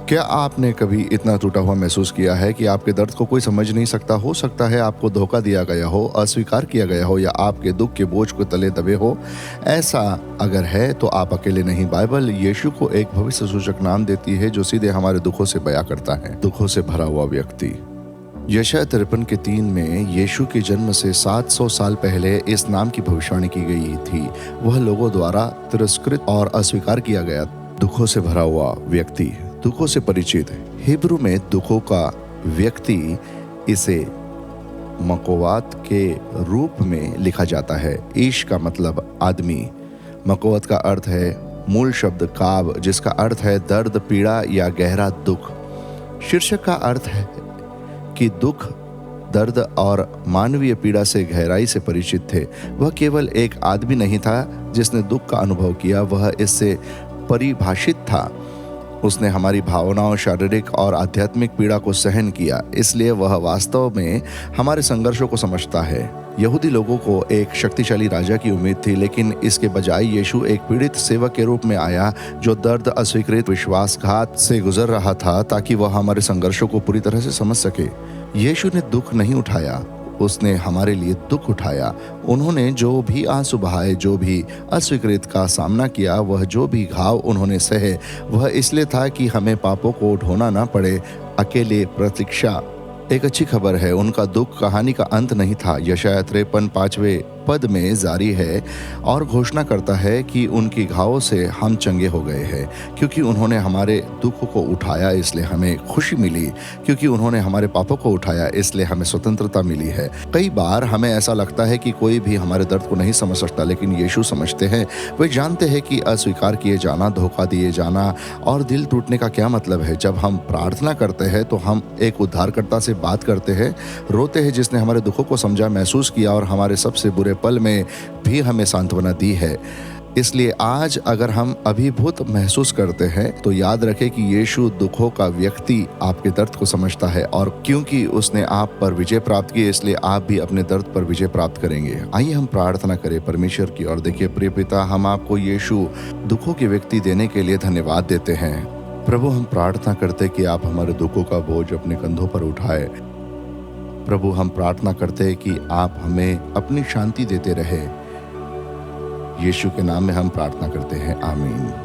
क्या आपने कभी इतना टूटा हुआ महसूस किया है कि आपके दर्द को कोई समझ नहीं सकता? हो सकता है आपको धोखा दिया गया हो, अस्वीकार किया गया हो या आपके दुख के बोझ को तले दबे हो। ऐसा अगर है तो आप अकेले नहीं। बाइबल यीशु को एक भविष्य सूचक नाम देती है जो सीधे हमारे दुखों से बयां करता है। दुखों से भरा हुआ व्यक्ति। यशायाह 53 के 3 में यीशु के जन्म से 700 साल पहले इस नाम की भविष्यवाणी की गई थी। वह लोगों द्वारा तिरस्कृत और अस्वीकार किया गया। दुखों से भरा हुआ व्यक्ति, दुखों से परिचित। हिब्रू में दुखों का व्यक्ति इसे मकोवात के रूप में लिखा जाता है। ईश का मतलब आदमी। मकोवत का अर्थ है मूल शब्द काब, जिसका अर्थ है दर्द, पीड़ा या गहरा दुख। शीर्षक का अर्थ है कि दुख, दर्द और मानवीय पीड़ा से गहराई से परिचित थे। वह केवल एक आदमी नहीं था जिसने दुख का अनुभव किया, वह इससे परिभाषित था। उसने हमारी भावनाओं, शारीरिक और आध्यात्मिक पीड़ा को सहन किया, इसलिए वह वास्तव में हमारे संघर्षों को समझता है। यहूदी लोगों को एक शक्तिशाली राजा की उम्मीद थी, लेकिन इसके बजाय यीशु एक पीड़ित सेवक के रूप में आया जो दर्द, अस्वीकृत, विश्वासघात से गुजर रहा था, ताकि वह हमारे संघर्षों को पूरी तरह से समझ सके। यीशु ने दुख नहीं उठाया, उसने हमारे लिए दुख उठाया। उन्होंने जो भी आंसू बहाए, जो भी अस्वीकृत का सामना किया, वह जो भी घाव उन्होंने सहे, वह इसलिए था कि हमें पापों को ढोना ना पड़े। अकेले प्रतीक्षा। एक अच्छी खबर है, उनका दुख कहानी का अंत नहीं था। यशायाह 53 5वें पद में जारी है और घोषणा करता है कि उनकी घावों से हम चंगे हो गए हैं। क्योंकि उन्होंने हमारे दुख को उठाया, इसलिए हमें खुशी मिली। क्योंकि उन्होंने हमारे पापों को उठाया, इसलिए हमें स्वतंत्रता मिली है। कई बार हमें ऐसा लगता है कि कोई भी हमारे दर्द को नहीं समझ सकता, लेकिन यीशु समझते हैं। वे जानते हैं कि अस्वीकार किए जाना, धोखा दिए जाना और दिल टूटने का क्या मतलब है। जब हम प्रार्थना करते हैं तो हम एक उद्धारकर्ता से बात करते हैं, रोते हैं, जिसने हमारे दुखों को समझा, महसूस किया और हमारे सबसे बुरे पल में भी हमें सांत्वना दी है। इसलिए आज अगर हम अभिभूत महसूस करते हैं तो याद रखें कि यीशु दुखों का व्यक्ति आपके दर्द को समझता है, और क्योंकि उसने आप पर विजय प्राप्त की, इसलिए आप भी अपने दर्द पर विजय प्राप्त करेंगे। आइए हम प्रार्थना करें परमेश्वर की ओर। देखिए प्रिय पिता, हम आपको यीशु दुखों के व्यक्ति देने के लिए धन्यवाद देते हैं। प्रभु, हम प्रार्थना करते कि आप हमारे दुखों का बोझ अपने कंधों पर उठाए। प्रभु, हम प्रार्थना करते हैं कि आप हमें अपनी शांति देते रहे। यीशु के नाम में हम प्रार्थना करते हैं, आमीन।